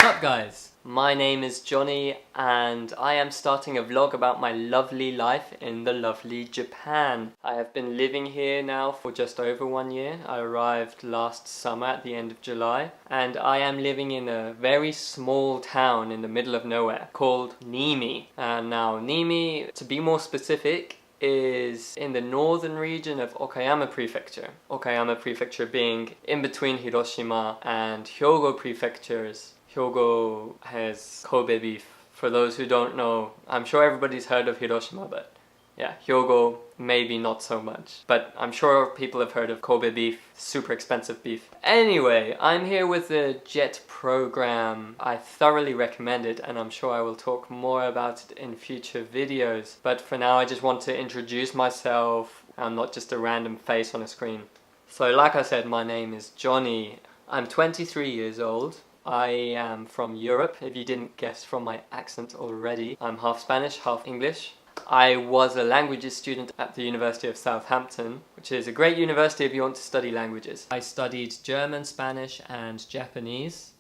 What's up guys? My name is Johnny and I am starting a vlog about my lovely life in the lovely Japan. I have been living here now for just over 1 year. I arrived last summer at the end of July and I am living in a very small town in the middle of nowhere called Nimi. Now Nimi, to be more specific, is in the northern region of Okayama Prefecture. Okayama Prefecture being in between Hiroshima and Hyogo prefectures. Hyogo has Kobe beef. For those who don't know, I'm sure everybody's heard of Hiroshima, but yeah, Hyogo maybe not so much. But I'm sure people have heard of Kobe beef, super expensive beef. Anyway, I'm here with the JET program. I thoroughly recommend it and I'm sure I will talk more about it in future videos. But for now I just want to introduce myself. I'm not just a random face on a screen. So like I said, my name is Johnny. I'm 23 years old. I am from Europe, if you didn't guess from my accent already. I'm half Spanish, half English. I was a languages student at the University of Southampton, which is a great university if you want to study languages. I studied German, Spanish and Japanese.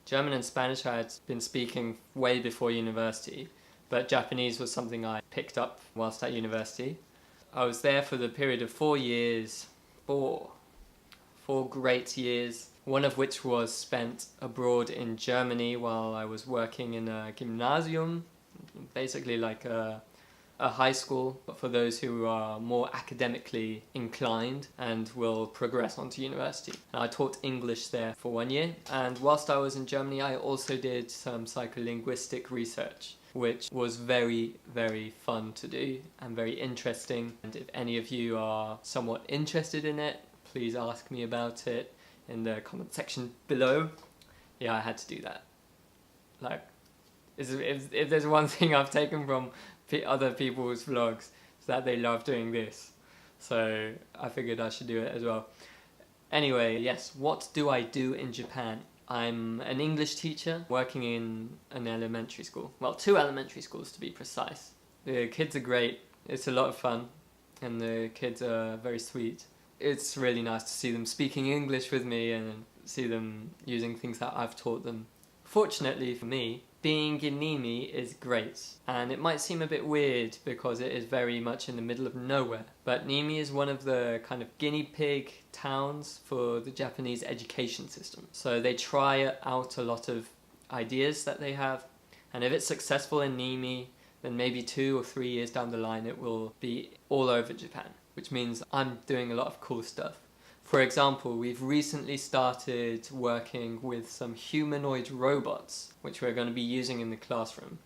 German and Spanish I had been speaking way before university, but Japanese was something I picked up whilst at university. I was there for the period of 4 years, four great years. One of which was spent abroad in Germany while I was working in a gymnasium, basically like a high school, but for those who are more academically inclined and will progress onto university. And I taught English there for 1 year, and whilst I was in Germany I also did some psycholinguistic research, which was very, very fun to do and very interesting. And if any of you are somewhat interested in it, please ask me about it in the comment section below. Yeah, I had to do that. Like, if there's one thing I've taken from other people's vlogs, it's that they love doing this. So I figured I should do it as well. Anyway, yes, what do I do in Japan? I'm an English teacher working in an elementary school. Well, 2 elementary schools to be precise. The kids are great, it's a lot of fun, and the kids are very sweet. It's really nice to see them speaking English with me and see them using things that I've taught them. Fortunately for me, being in Nimi is great, and it might seem a bit weird because it is very much in the middle of nowhere, but Nimi is one of the kind of guinea pig towns for the Japanese education system. So they try out a lot of ideas that they have, and if it's successful in Nimi, then maybe 2 or 3 years down the line it will be all over Japan, which means I'm doing a lot of cool stuff. For example, we've recently started working with some humanoid robots, which we're going to be using in the classroom.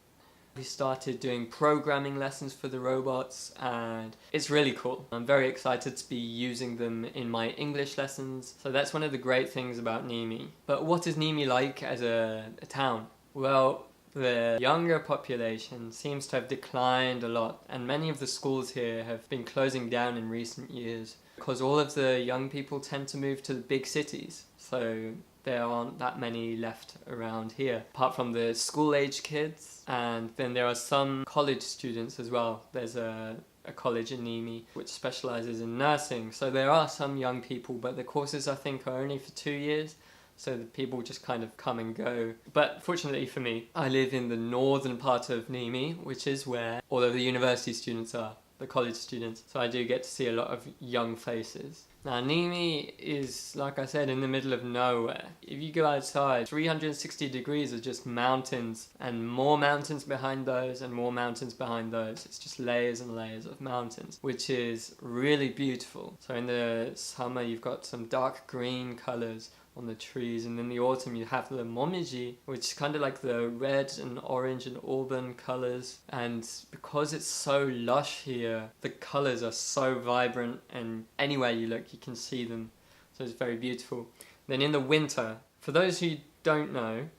We started doing programming lessons for the robots and it's really cool. I'm very excited to be using them in my English lessons, so that's one of the great things about Nimi. But what is Nimi like as a town? Well, the younger population seems to have declined a lot, and many of the schools here have been closing down in recent years because all of the young people tend to move to the big cities, so there aren't that many left around here, apart from the school-age kids, and then there are some college students as well. There's a college in Nimi which specialises in nursing, so there are some young people, but the courses I think are only for 2 years. So the people just kind of come and go. But fortunately for me, I live in the northern part of Nimi, which is where all of the university students are, the college students. So I do get to see a lot of young faces. Now Nimi is, like I said, in the middle of nowhere. If you go outside, 360 degrees are just mountains, and more mountains behind those, and more mountains behind those. It's just layers and layers of mountains, which is really beautiful. So in the summer you've got some dark green colours on the trees, and in the autumn you have the momiji, which is kind of like the red and orange and auburn colours, and because it's so lush here, the colours are so vibrant and anywhere you look you can see them, so it's very beautiful. Then in the winter, for those who don't know,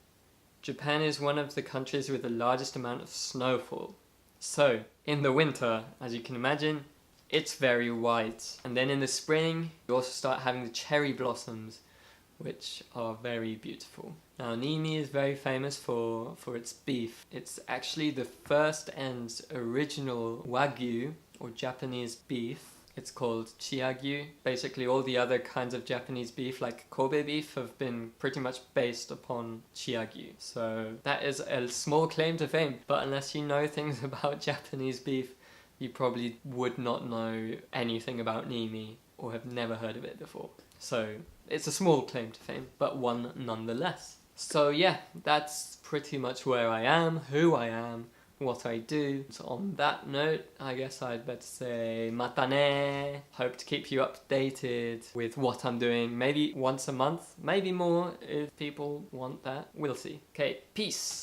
Japan is one of the countries with the largest amount of snowfall. So in the winter, as you can imagine, it's very white, and then in the spring you also start having the cherry blossoms, which are very beautiful. Now Nimi is very famous for its beef. It's actually the first and original Wagyu, or Japanese beef, It's called Chiagyu. Basically all the other kinds of Japanese beef like Kobe beef have been pretty much based upon Chiagyu. So that is a small claim to fame, but unless you know things about Japanese beef, you probably would not know anything about Nimi or have never heard of it before. So it's a small claim to fame, but one nonetheless. So yeah, that's pretty much where I am, who I am, what I do. So on that note, I guess I'd better say mata ne. Hope to keep you updated with what I'm doing, maybe once a month, maybe more if people want that. We'll see. Okay, peace!